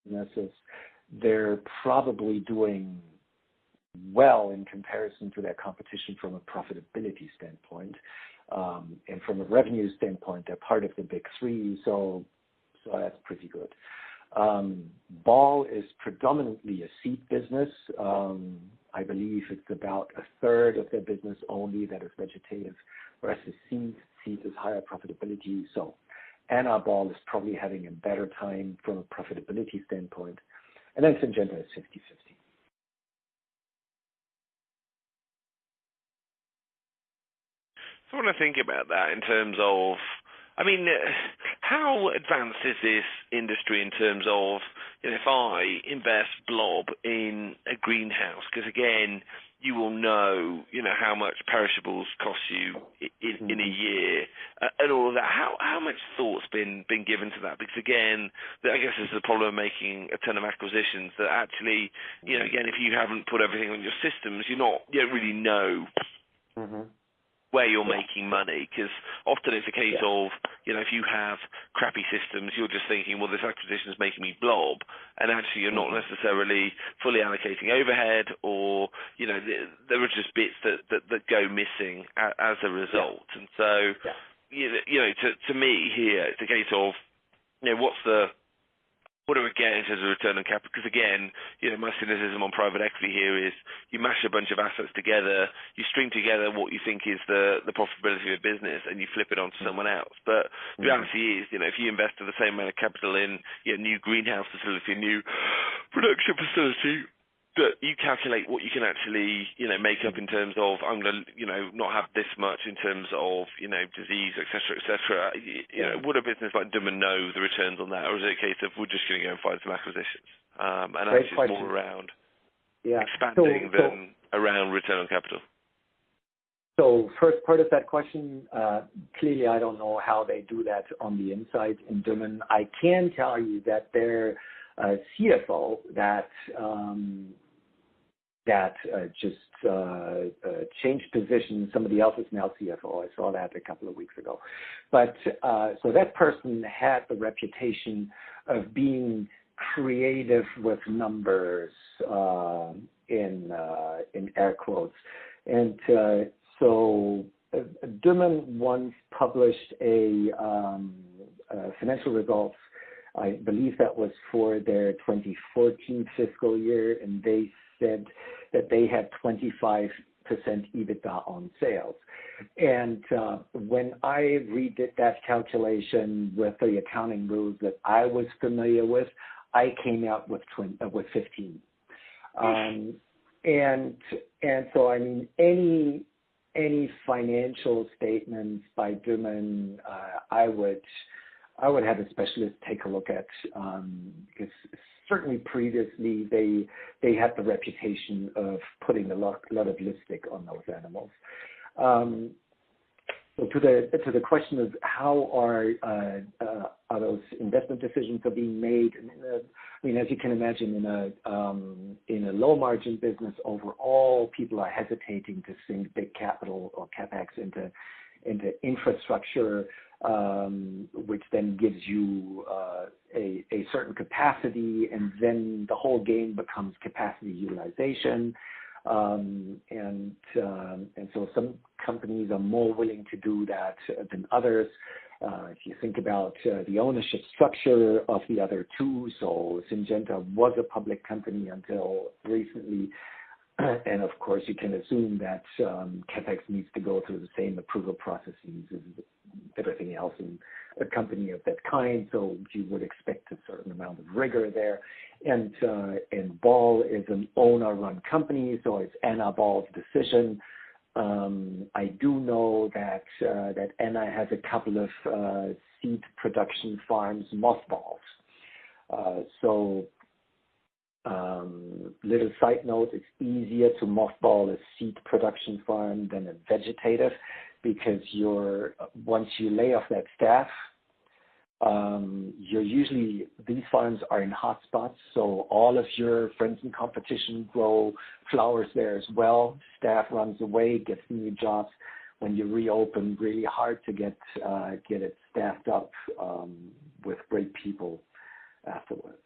businesses, they're probably doing well in comparison to their competition from a profitability standpoint. And from a revenue standpoint, they're part of the big three, so that's pretty good. Ball is predominantly a seed business. I believe it's about a third of their business only that is vegetative, whereas the seed is higher profitability. So Anna Ball is probably having a better time from a profitability standpoint. And then Syngenta is 50-50. So when I think about that in terms of, I mean, how advanced is this industry in terms of, if I invest blob in a greenhouse, because again, you will know, how much perishables cost you in a year and all of that. How much thought's been given to that? Because again, I guess this is the problem of making a ton of acquisitions that actually, again, if you haven't put everything on your systems, you don't really know where you're making money, because often it's a case of, if you have crappy systems, you're just thinking, well, this acquisition is making me blob, and actually you're not necessarily fully allocating overhead, or, there are just bits that go missing as a result. And so, to me here, it's a case of, what do we get in terms of return on capital? Because again, my cynicism on private equity here is you mash a bunch of assets together, you string together what you think is the profitability of a business, and you flip it onto someone else. But the reality is, if you invest the same amount of capital in a new greenhouse facility, a new production facility, that you calculate what you can actually, make up in terms of, I'm going to, not have this much in terms of, disease, et cetera, et cetera. Would a business like Dummen know the returns on that, or is it a case of we're just going to go and find some acquisitions? And actually it's more around expanding than around return on capital. So first part of that question, clearly I don't know how they do that on the inside in Dummen. I can tell you that their CFO that just changed position. Somebody else is now CFO. I saw that a couple of weeks ago. But so that person had the reputation of being creative with numbers, in air quotes. And so Dummen once published a financial results. I believe that was for their 2014 fiscal year, and they said that they had 25% EBITDA on sales. And when I redid that calculation with the accounting rules that I was familiar with, I came out with 15. And so I mean any financial statements by Dummen, I would have a specialist take a look at, because certainly previously they had the reputation of putting a lot of lipstick on those animals. So to the question of how are those investment decisions are being made, I mean, as you can imagine, in a low margin business overall, people are hesitating to sink big capital or capex into infrastructure, which then gives you a certain capacity, and then the whole game becomes capacity utilization. And so some companies are more willing to do that than others. If you think about the ownership structure of the other two, so Syngenta was a public company until recently. And of course, you can assume that CapEx needs to go through the same approval processes as everything else in a company of that kind. So you would expect a certain amount of rigor there. And Ball is an owner-run company, so it's Anna Ball's decision. I do know that Anna has a couple of seed production farms mothballs. Little side note, it's easier to mothball a seed production farm than a vegetative, because once you lay off that staff, these farms are in hot spots, so all of your friends in competition grow flowers there as well. Staff runs away, gets new jobs. When you reopen, really hard to get it staffed up with great people afterwards.